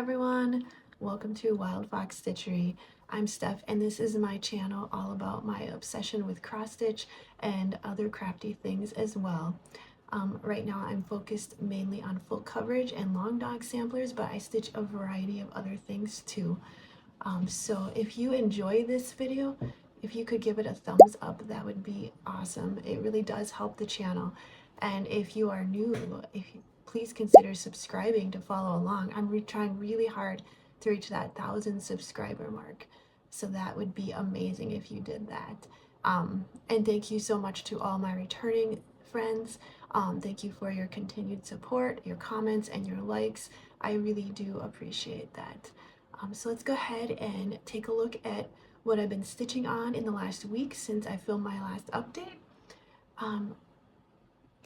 everyone, welcome to wildfoxstitchery. I'm Steph and this is my channel all about my obsession with cross stitch and other crafty things as well. Right now I'm focused mainly on full coverage and long dog samplers, but I stitch a variety of other things too. So if you enjoy this video, if you could give it a thumbs up, that would be awesome. It really does help the channel. And if you are new, please consider subscribing to follow along. I'm trying really hard to reach that 1,000 subscriber mark. So that would be amazing if you did that. And thank you so much to all my returning friends. Thank you for your continued support, your comments, and your likes. I really do appreciate that. So let's go ahead and take a look at what I've been stitching on in the last week since I filmed my last update.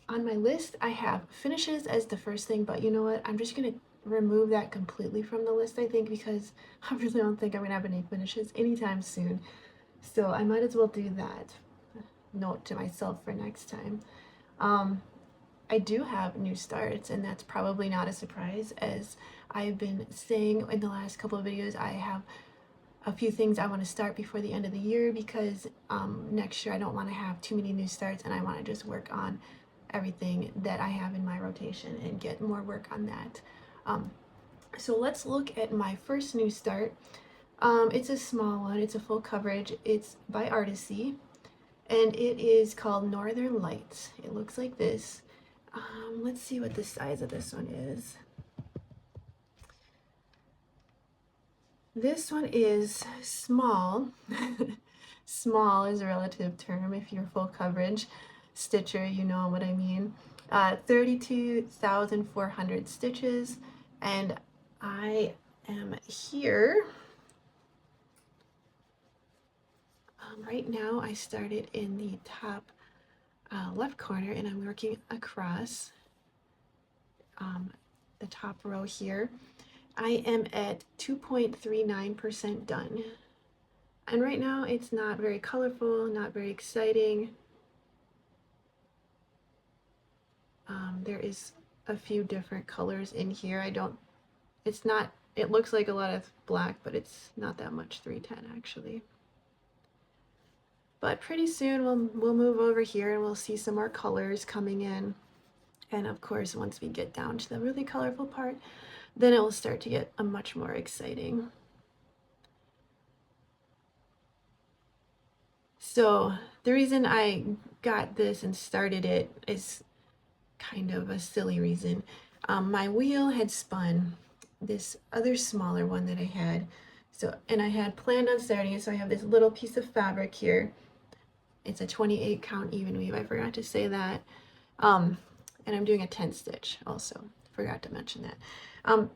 On my list, I have finishes as the first thing, but you know what? I'm just going to remove that completely from the list, I think, because I really don't think I'm going to have any finishes anytime soon. So I might as well do that. Note to myself for next time. I do have new starts, and that's probably not a surprise, as I've been saying in the last couple of videos. I have a few things I want to start before the end of the year because next year I don't want to have too many new starts, and I want to just work on everything that I have in my rotation and get more work on that. So let's look at my first new start. It's a small one, it's a full coverage, it's by Artecy, and it is called Northern Lights. It looks like this. Let's see what the size of this one is. This one is small. Small is a relative term. If you're full coverage stitcher, you know what I mean. 32,400 stitches, and I am here. Right now I started in the top left corner, and I'm working across the top row here. I am at 2.39% done. And right now it's not very colorful, not very exciting. There is a few different colors in here. It looks like a lot of black, but it's not that much 310 actually. But pretty soon we'll move over here and we'll see some more colors coming in. And of course, once we get down to the really colorful part, then it will start to get much more exciting. So the reason I got this and started it is kind of a silly reason. My wheel had spun this other smaller one that I had. And I had planned on starting it, so I have this little piece of fabric here. It's a 28 count even weave, I forgot to say that. And I'm doing a 10 stitch also, forgot to mention that.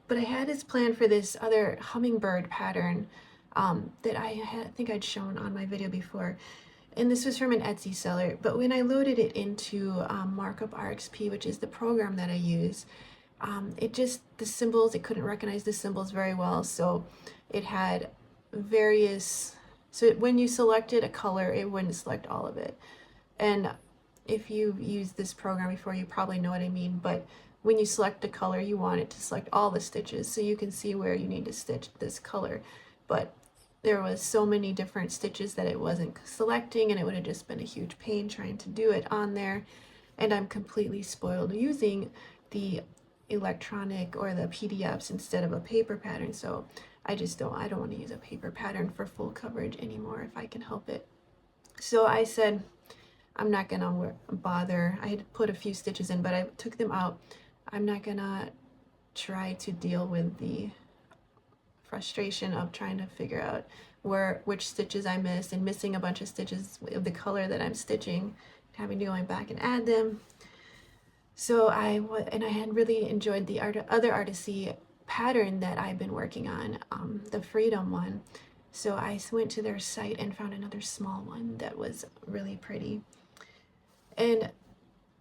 But I had this plan for this other hummingbird pattern that I think I'd shown on my video before. And this was from an Etsy seller, but when I loaded it into Markup RXP, which is the program that I use, the symbols, it couldn't recognize the symbols very well, so it had various, when you selected a color, it wouldn't select all of it. And if you've used this program before, you probably know what I mean, but when you select a color, you want it to select all the stitches, so you can see where you need to stitch this color. But there was so many different stitches that it wasn't selecting, and it would have just been a huge pain trying to do it on there. And I'm completely spoiled using the electronic or the PDFs instead of a paper pattern, so I don't want to use a paper pattern for full coverage anymore if I can help it. So I said I'm not gonna bother. I had put a few stitches in, but I took them out. I'm not gonna try to deal with the frustration of trying to figure out which stitches I missed and missing a bunch of stitches of the color that I'm stitching, having to go back and add them. So I had really enjoyed the other Artecy pattern that I've been working on, the Freedom one. So I went to their site and found another small one that was really pretty. And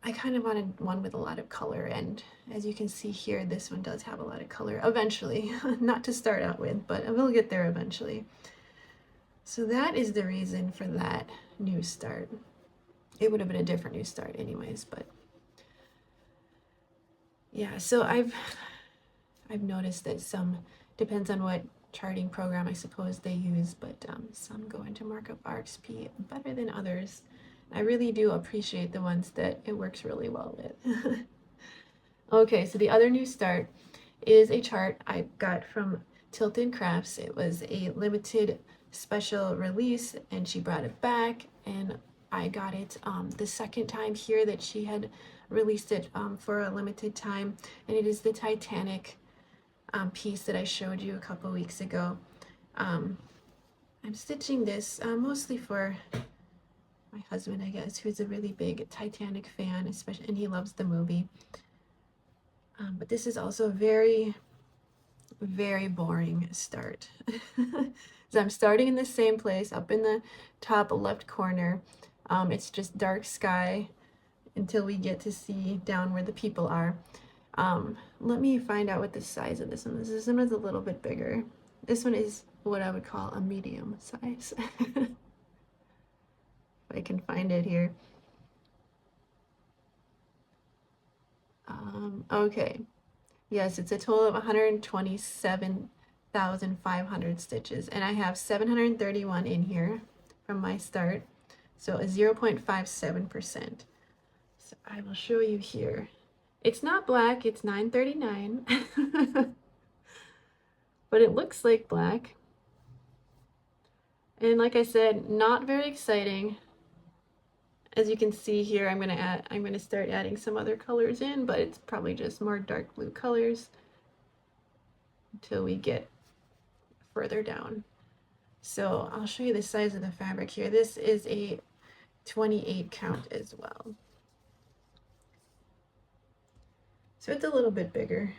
I kind of wanted one with a lot of color, and as you can see here, this one does have a lot of color eventually. Not to start out with, but we'll get there eventually. So that is the reason for that new start. It would have been a different new start anyways, but yeah, so I've noticed that some Depends on what charting program I suppose they use, but some go into markup RxP better than others. I really do appreciate the ones that it works really well with. Okay, so the other new start is a chart I got from Tilton Crafts. It was a limited special release and she brought it back, and I got it the second time here that she had released it for a limited time, and it is the Titanic piece that I showed you a couple weeks ago. I'm stitching this mostly for my husband, I guess, who's a really big Titanic fan, especially, and he loves the movie. But this is also a very, very boring start. So I'm starting in the same place, up in the top left corner. It's just dark sky until we get to see down where the people are. Let me find out what the size of this one is. This one is a little bit bigger. This one is what I would call a medium size. If I can find it here. Okay. Yes, it's a total of 127,500 stitches, and I have 731 in here from my start, so a 0.57%. So I will show you here. It's not black, it's 939, but it looks like black. And like I said, not very exciting. As you can see here, I'm gonna start adding some other colors in, but it's probably just more dark blue colors until we get further down. So I'll show you the size of the fabric here. This is a 28 count as well. So it's a little bit bigger.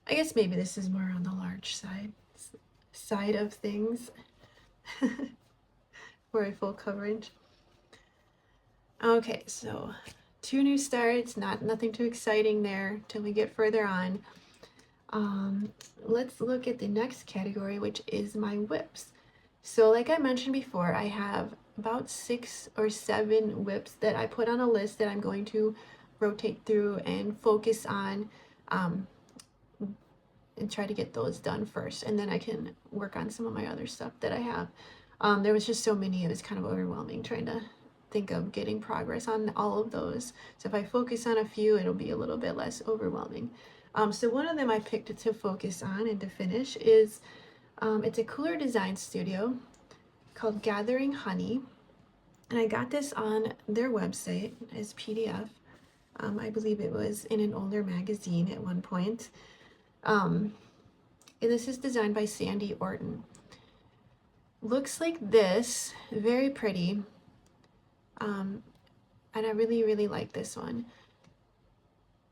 I guess maybe this is more on the large side of things for a full coverage. Okay, so 2 new starts, nothing too exciting there till we get further on. Let's look at the next category, which is my whips. So like I mentioned before, I have about 6 or 7 whips that I put on a list that I'm going to rotate through and focus on, and try to get those done first, and then I can work on some of my other stuff that I have. There was just so many, it was kind of overwhelming trying to think of getting progress on all of those. So if I focus on a few, it'll be a little bit less overwhelming. So one of them I picked to focus on and to finish is, it's a Kooler design studio called Gathering Honey. And I got this on their website as PDF. I believe it was in an older magazine at one point. And this is designed by Sandy Orton. Looks like this, very pretty. And I really, really like this one.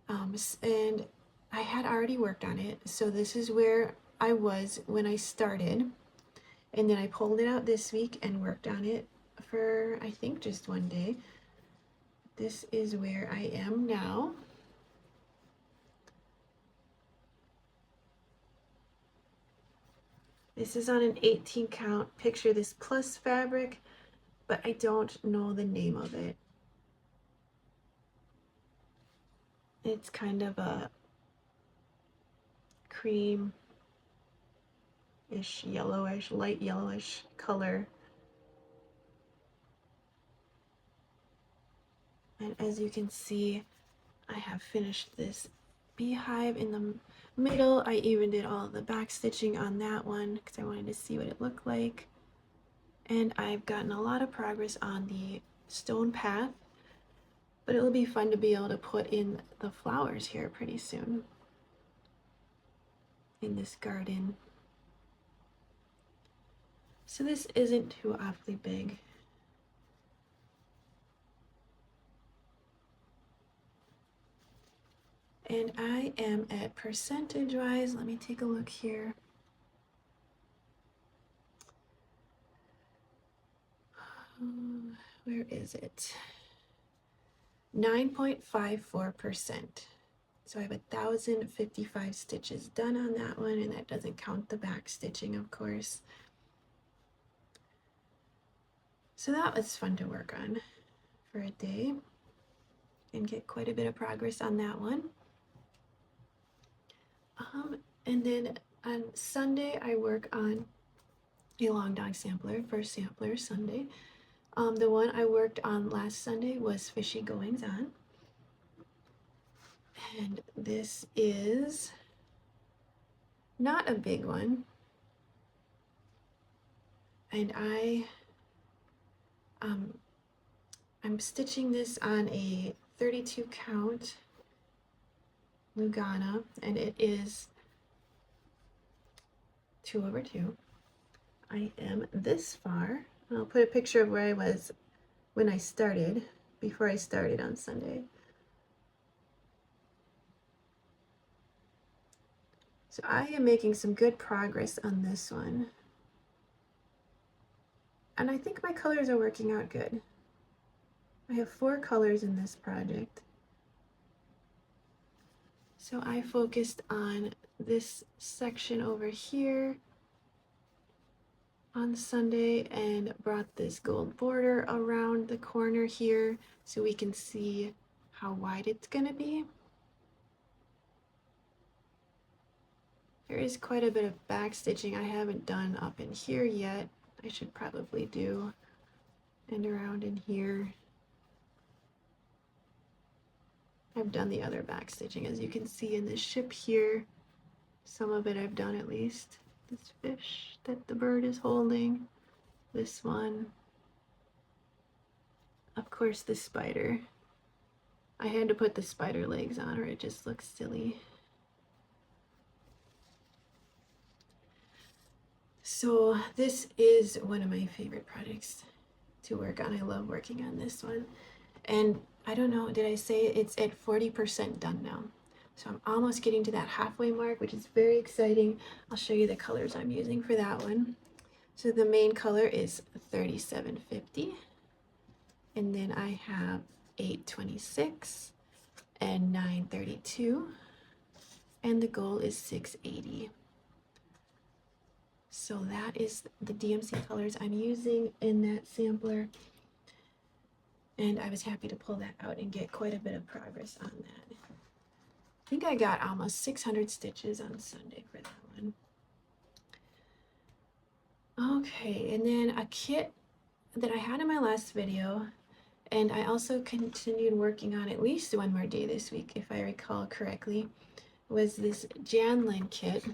And I had already worked on it, so this is where I was when I started, and then I pulled it out this week and worked on it for, I think, just one day. This is where I am now. This is on an 18 count. Picture this plus fabric, but I don't know the name of it. It's kind of a cream-ish, yellowish, light yellowish color. And as you can see, I have finished this beehive in the middle. I even did all the back stitching on that one because I wanted to see what it looked like. And I've gotten a lot of progress on the stone path, but it'll be fun to be able to put in the flowers here pretty soon in this garden. So this isn't too awfully big. And I am at percentage wise, let me take a look here. Where is it? 9.54%. So I have 1,055 stitches done on that one, and that doesn't count the back stitching, of course. So that was fun to work on for a day and get quite a bit of progress on that one. And then on Sunday, I work on a long dog sampler, first sampler Sunday. The one I worked on last Sunday was Fishy Goings On. And this is not a big one. And I'm stitching this on a 32 count Lugana, and it is 2/2. I am this far. I'll put a picture of where I was when I started, before I started on Sunday. So I am making some good progress on this one. And I think my colors are working out good. I have 4 colors in this project. So I focused on this section over here on Sunday and brought this gold border around the corner here so we can see how wide it's gonna be. There is quite a bit of back stitching I haven't done up in here yet. I should probably do, and around in here. I've done the other back stitching, as you can see in this ship here. Some of it I've done at least. This fish that the bird is holding, this one. Of course, the spider. I had to put the spider legs on or it just looks silly. So this is one of my favorite projects to work on. I love working on this one. And I don't know, did I say it's at 40% done now? So I'm almost getting to that halfway mark, which is very exciting. I'll show you the colors I'm using for that one. So the main color is 3750. And then I have 826 and 932. And the goal is 680. So that is the DMC colors I'm using in that sampler. And I was happy to pull that out and get quite a bit of progress on that. I think I got almost 600 stitches on Sunday for that one. Okay, and then a kit that I had in my last video, and I also continued working on at least one more day this week, if I recall correctly, was this Jannlyn kit.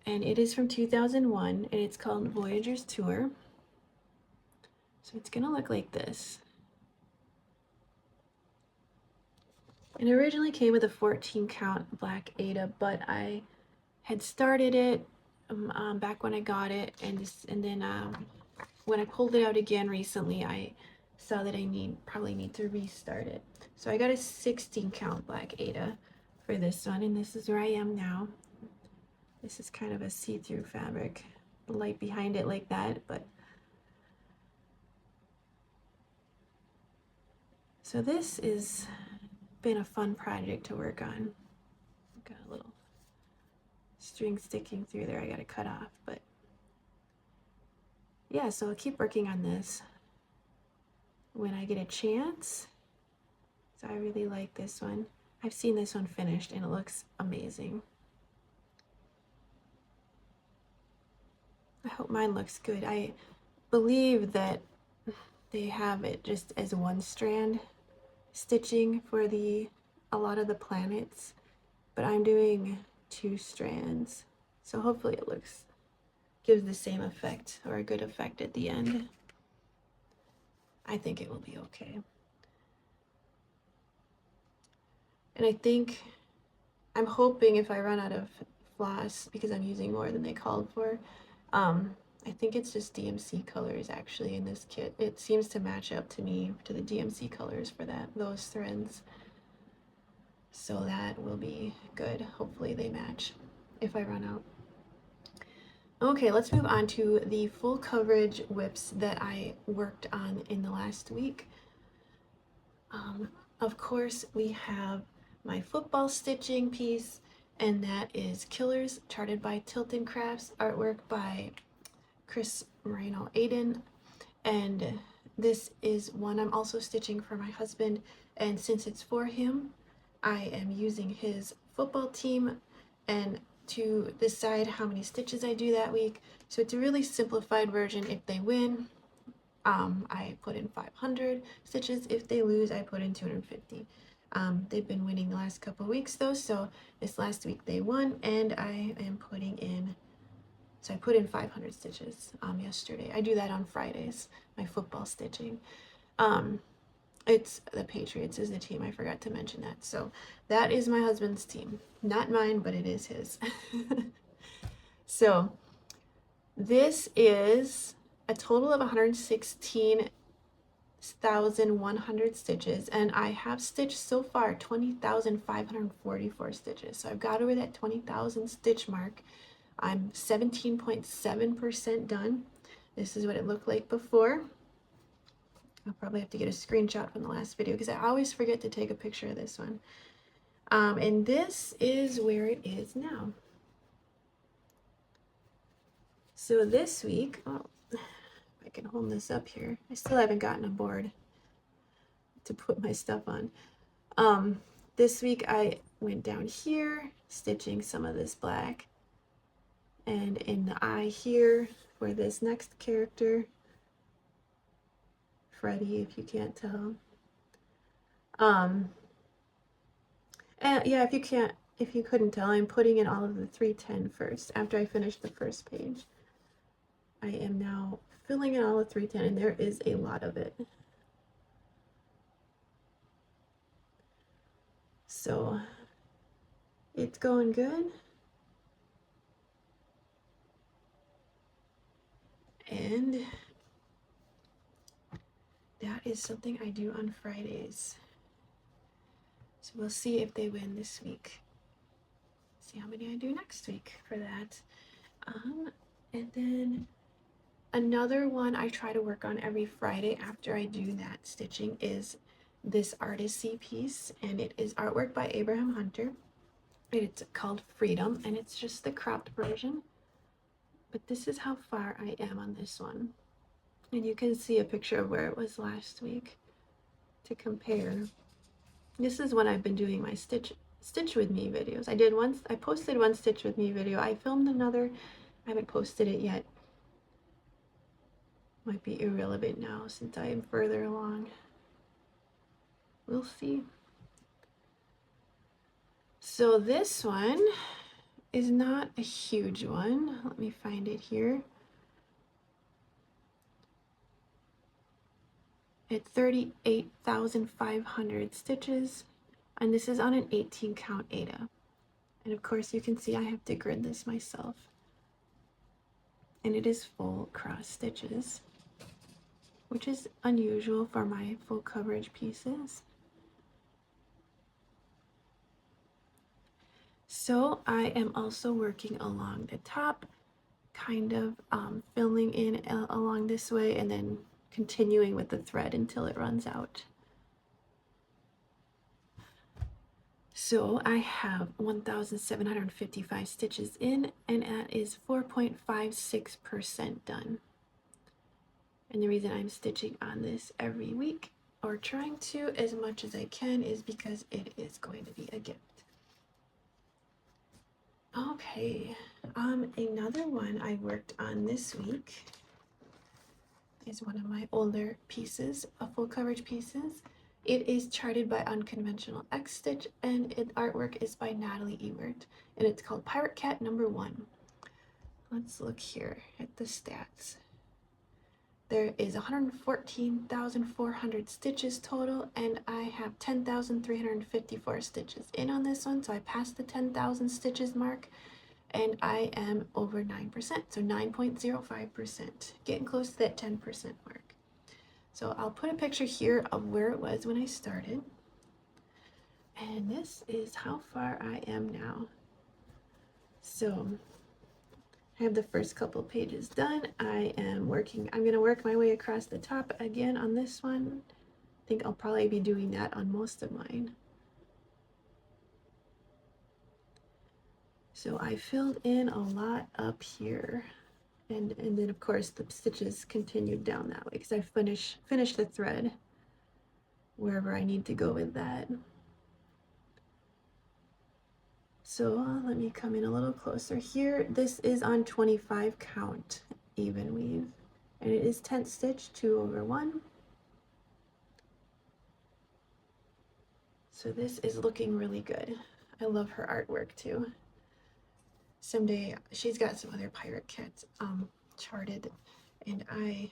And it is from 2001, and it's called Voyager's Tour. So it's gonna look like this. It originally came with a 14 count black Ada, but I had started it back when I got it, and then when I pulled it out again recently, I saw that I probably need to restart it. So I got a 16 count black Ada for this one, and this is where I am now. This is kind of a see-through fabric, the light behind it like that, but so this has been a fun project to work on. Got a little string sticking through there I gotta cut off, but yeah, so I'll keep working on this when I get a chance. So I really like this one. I've seen this one finished and it looks amazing. I hope mine looks good. I believe that they have it just as one strand stitching for a lot of the planets, but I'm doing 2 strands. So hopefully it gives the same effect or a good effect at the end. I think it will be okay. And I'm hoping if I run out of floss, because I'm using more than they called for, I think it's just DMC colors actually in this kit. It seems to match up to me to the DMC colors for those threads. So that will be good. Hopefully they match if I run out. Okay, let's move on to the full coverage whips that I worked on in the last week. Of course, we have my football stitching piece, and that is Killers, charted by Tilton Crafts, artwork by Moreno, Aiden, and this is one I'm also stitching for my husband, and since it's for him, I am using his football team and to decide how many stitches I do that week. So it's a really simplified version. If they win, I put in 500 stitches. If they lose, I put in 250. They've been winning the last couple weeks though, so this last week they won, and I am putting in, so I put in 500 stitches yesterday. I do that on Fridays, my football stitching. It's the Patriots is the team. I forgot to mention that. So that is my husband's team. Not mine, but it is his. So this is a total of 116,100 stitches, and I have stitched so far 20,544 stitches. So I've got over that 20,000 stitch mark. I'm 17.7% done. This is what it looked like before. I'll probably have to get a screenshot from the last video because I always forget to take a picture of this one. And this is where it is now. So this week, oh, I can hold this up here. I still haven't gotten a board to put my stuff on. This week I went down here, stitching some of this black. And in the eye here for this next character, Freddy, if you can't tell. And yeah, if you couldn't tell, I'm putting in all of the 310 first. After I finish the first page, I am now filling in all the 310, and there is a lot of it. So it's going good. And that is something I do on Fridays. So we'll see if they win this week. See how many I do next week for that. And then another one I try to work on every Friday after I do that stitching is this Artecy piece, and it is artwork by Abraham Hunter. It's called Freedom, and it's just the cropped version. But this is how far I am on this one. And you can see a picture of where it was last week to compare. This is when I've been doing my stitch with me videos. I posted one stitch with me video. I filmed another. I haven't posted it yet. Might be irrelevant now since I am further along. We'll see. So this one is not a huge one. Let me find it here. It's 38,500 stitches, and this is on an 18 count Aida. And of course you can see I have to grid this myself. And it is full cross stitches, which is unusual for my full coverage pieces. So I am also working along the top, kind of filling in along this way and then continuing with the thread until it runs out. So I have 1,755 stitches in, and that is 4.56% done. And the reason I'm stitching on this every week, or trying to as much as I can, is because it is going to be a gift. Okay, another one I worked on this week is one of my older pieces, full coverage pieces. It is charted by UnconventionalXstitch, and artwork is by Natalie Ewert, and it's called Pirate Cat number 1. Let's look here at the stats. There is 114,400 stitches total, and I have 10,354 stitches in on this one, so I passed the 10,000 stitches mark, and I am over 9%, so 9.05%, getting close to that 10% mark. So I'll put a picture here of where it was when I started, and this is how far I am now. So I have the first couple pages done. I'm gonna work my way across the top again on this one. I think I'll probably be doing that on most of mine. So I filled in a lot up here, and then of course the stitches continued down that way because I finished the thread wherever I need to go with that. So let me come in a little closer here. This is on 25 count even weave, and it is tent stitch 2/1. So this is looking really good. I love her artwork too. Someday she's got some other pirate kits charted, and I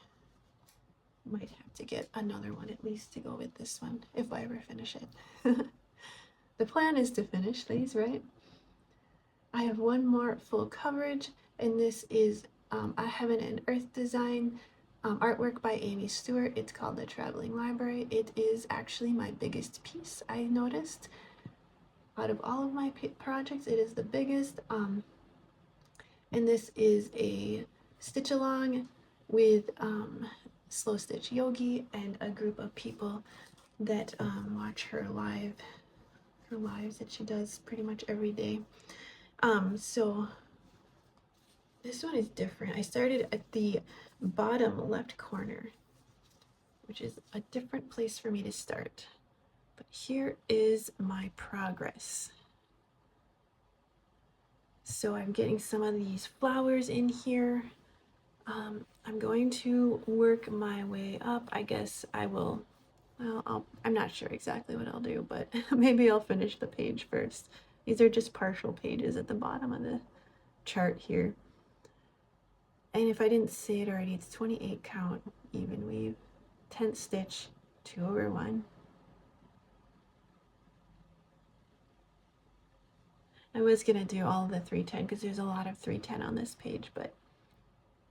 might have to get another one at least to go with this one if I ever finish it. The plan is to finish these, right? I have one more full coverage, and this is a Heaven and Earth design artwork by Aimee Stewart. It's called The Traveling Library. It is actually my biggest piece, I noticed. Out of all of my projects, it is the biggest. And this is a stitch along with Slow Stitch Yogi and a group of people that watch her lives that she does pretty much every day. So this one is different. I started at the bottom left corner, which is a different place for me to start. But here is my progress. So I'm getting some of these flowers in here. I'm going to work my way up. I guess I will, well, I'm not sure exactly what I'll do, but maybe I'll finish the page first. These are just partial pages at the bottom of the chart here. And if I didn't say it already, it's 28 count even weave, tent stitch 2/1. I was gonna do all of the 310 because there's a lot of 310 on this page, but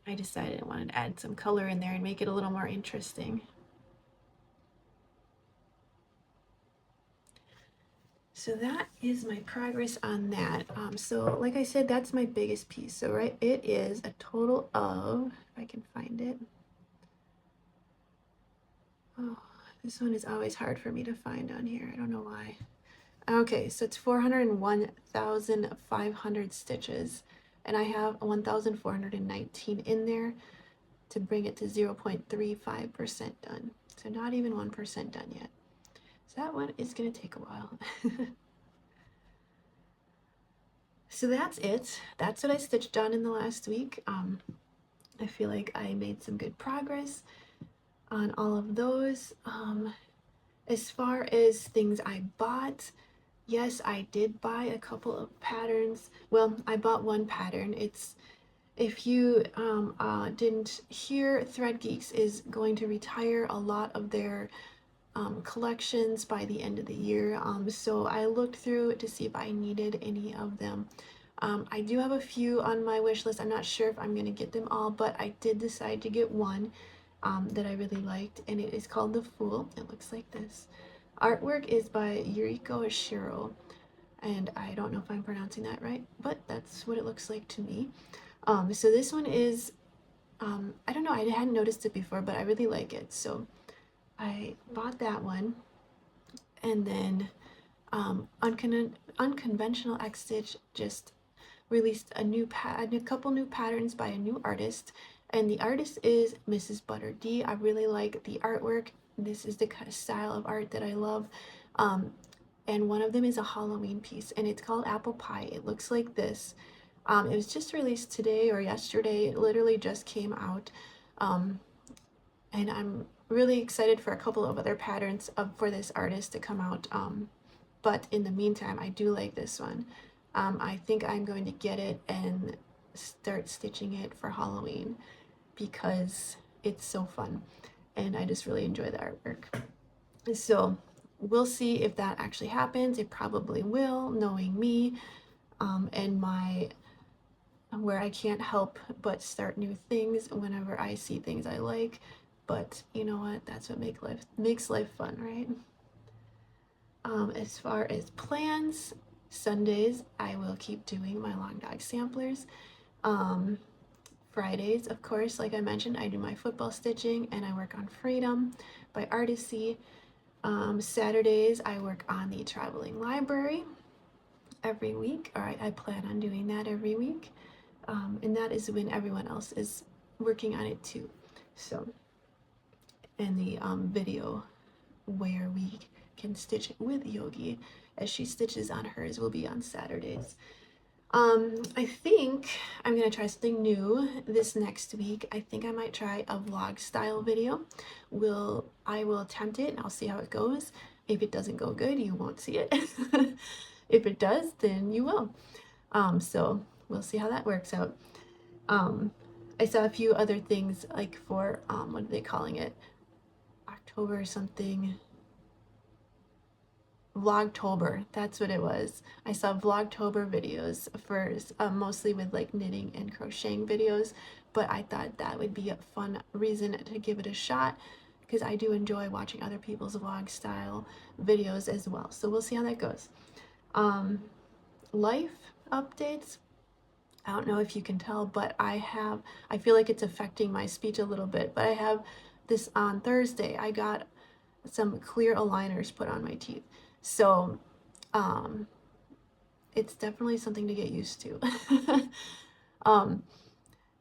I decided I wanted to add some color in there and make it a little more interesting. So that is my progress on that. So like I said, that's my biggest piece. So right, it is a total of, if I can find it. Oh, this one is always hard for me to find on here. I don't know why. Okay, so it's 401,500 stitches, and I have 1,419 in there to bring it to 0.35% done. So not even 1% done yet. So that one is going to take a while. So that's it. That's what I stitched on in the last week. I feel like I made some good progress on all of those. As far as things I bought, yes, I did buy a couple of patterns. Well, I bought one pattern. It's, if you didn't hear, Thread Geeks is going to retire a lot of their collections by the end of the year. So I looked through to see if I needed any of them. I do have a few on my wish list. I'm not sure if I'm going to get them all, but I did decide to get one that I really liked, and it is called The Fool. It looks like this. Artwork is by Yuriko Shiro, and I don't know if I'm pronouncing that right, but that's what it looks like to me. So this one is, I don't know, I hadn't noticed it before, but I really like it. So I bought that one, and then UnconventionalXstitch just released a couple new patterns by a new artist, and the artist is Mrs. Butter D. I really like the artwork. This is the kind of style of art that I love. And one of them is a Halloween piece, and it's called Apple Pie. It looks like this. It was just released today or yesterday. It literally just came out. And I'm really excited for a couple of other patterns for this artist to come out. But in the meantime, I do like this one. I think I'm going to get it and start stitching it for Halloween because it's so fun and I just really enjoy the artwork. So we'll see if that actually happens. It probably will, knowing me and my where I can't help but start new things whenever I see things I like. But you know what? That's what makes life fun, right? As far as plans, Sundays I will keep doing my long dog samplers. Fridays, of course, like I mentioned, I do my football stitching and I work on Freedom by Artecy. Saturdays I work on the traveling library every week. All right, I plan on doing that every week. And that is when everyone else is working on it too. So, and the video where we can stitch with Yogi as she stitches on hers will be on Saturdays. I think I'm gonna try something new this next week. I think I might try a vlog style video. I will attempt it and I'll see how it goes. If it doesn't go good, you won't see it. If it does, then you will. So we'll see how that works out. I saw a few other things like for what are they calling it? October or something. Vlogtober, that's what it was. I saw Vlogtober videos for mostly with like knitting and crocheting videos, but I thought that would be a fun reason to give it a shot because I do enjoy watching other people's vlog style videos as well. So we'll see how that goes. Life updates. I don't know if you can tell, but I feel like it's affecting my speech a little bit, but I have this on Thursday. I got some clear aligners put on my teeth. So, it's definitely something to get used to.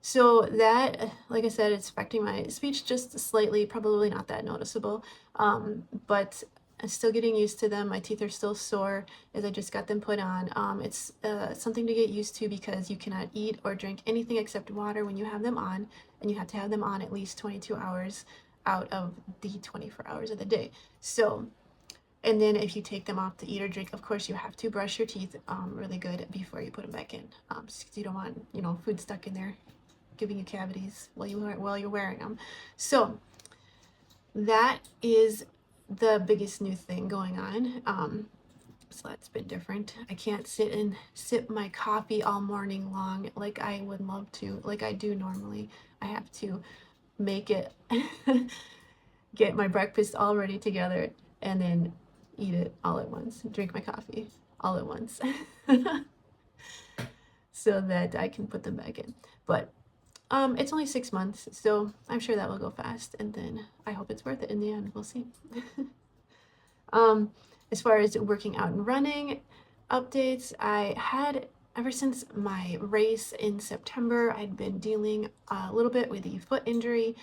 So that, like I said, it's affecting my speech just slightly, probably not that noticeable. But I'm still getting used to them. My teeth are still sore as I just got them put on. It's something to get used to because you cannot eat or drink anything except water when you have them on, and you have to have them on at least 22 hours out of the 24 hours of the day. So, and then if you take them off to eat or drink, of course you have to brush your teeth really good before you put them back in, because you don't want, you know, food stuck in there giving you cavities while you're wearing them. So that is the biggest new thing going on. So that's been different. I can't sit and sip my coffee all morning long like I would love to, like I do normally. I have to make it, get my breakfast all ready together, and then eat it all at once, drink my coffee all at once, so that I can put them back in. But it's only 6 months, so I'm sure that will go fast, and then I hope it's worth it in the end. We'll see. As far as working out and running updates, I had, ever since my race in September, I'd been dealing a little bit with the foot injury.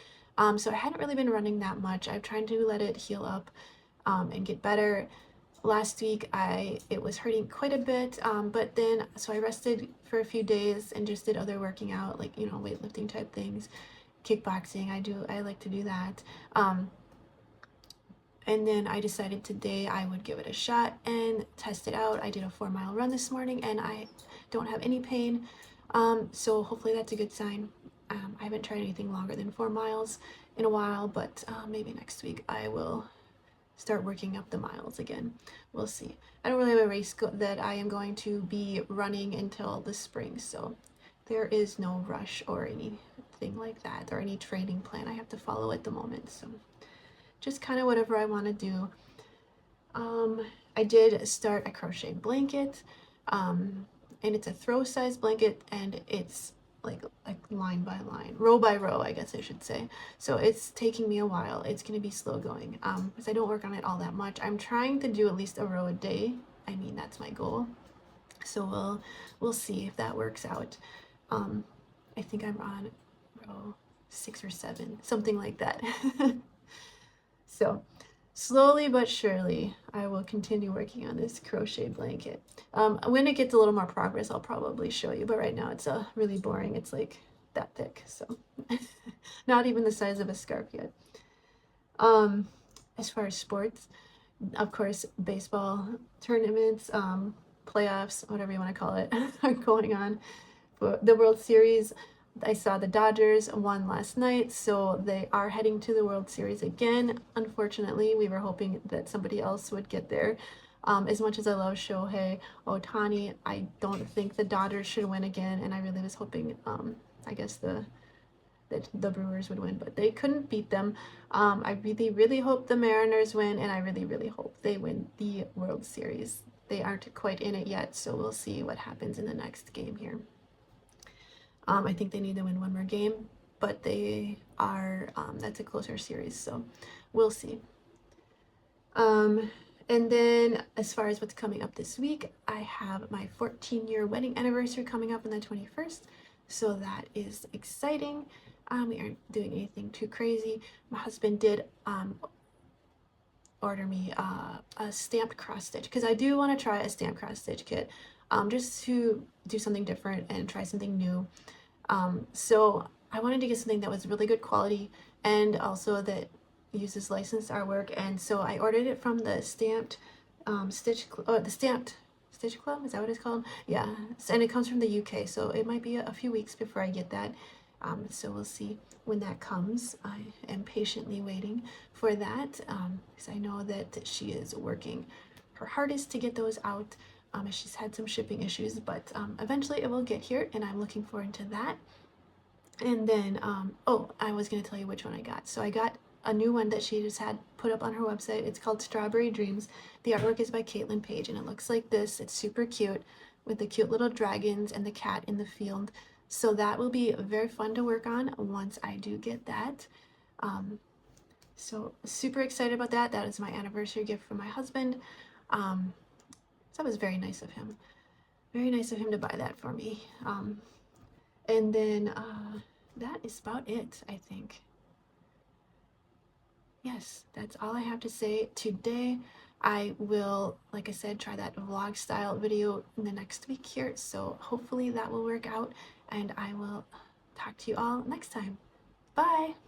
So I hadn't really been running that much. I'm trying to let it heal up and get better. Last week it was hurting quite a bit, but then so I rested for a few days and just did other working out, like, you know, weightlifting type things, kickboxing. I like to do that. And then I decided today I would give it a shot and test it out. I did a 4-mile run this morning and I don't have any pain. So hopefully that's a good sign. I haven't tried anything longer than 4 miles in a while, but maybe next week I will start working up the miles again. We'll see. I don't really have a race that I am going to be running until the spring, so there is no rush or anything like that, or any training plan I have to follow at the moment. So just kind of whatever I want to do. I did start a crochet blanket, and it's a throw size blanket, and it's like line by line, row by row, I guess I should say. So it's taking me a while. It's going to be slow going, because I don't work on it all that much. I'm trying to do at least a row a day. I mean, that's my goal. So we'll see if that works out. I think I'm on row 6 or 7, something like that. So slowly but surely, I will continue working on this crochet blanket. When it gets a little more progress, I'll probably show you, but right now it's really boring. It's like that thick, so not even the size of a scarf yet. As far as sports, of course, baseball tournaments, playoffs, whatever you want to call it, are going on. For the World Series, I saw the Dodgers won last night, so they are heading to the World Series again. Unfortunately, we were hoping that somebody else would get there. As much as I love Shohei Ohtani, I don't think the Dodgers should win again, and I really was hoping, I guess that the Brewers would win, but they couldn't beat them. I really, really hope the Mariners win, and I really, really hope they win the World Series. They aren't quite in it yet, so we'll see what happens in the next game here. I think they need to win one more game, but they are, that's a closer series, so we'll see. And then as far as what's coming up this week, I have my 14-year wedding anniversary coming up on the 21st, so that is exciting. We aren't doing anything too crazy. My husband did order me a stamped cross stitch, because I do want to try a stamped cross stitch kit, just to do something different and try something new. So I wanted to get something that was really good quality and also that uses licensed artwork, and so I ordered it from the stamped the stamped Stitch Club, is that what it's called? Yeah, and it comes from the UK, so it might be a few weeks before I get that. So we'll see when that comes. I am patiently waiting for that, because I know that she is working her hardest to get those out. She's had some shipping issues, but eventually it will get here, and I'm looking forward to that. And then, oh, I was going to tell you which one I got. So I got a new one that she just had put up on her website. It's called Strawberry Dreams. The artwork is by Caitlin Page, and it looks like this. It's super cute with the cute little dragons and the cat in the field. So that will be very fun to work on once I do get that. So super excited about that. That is my anniversary gift from my husband. So that was very nice of him. Very nice of him to buy that for me. And then that is about it, I think. Yes, that's all I have to say today. I will, like I said, try that vlog style video in the next week here. So hopefully that will work out, and I will talk to you all next time. Bye!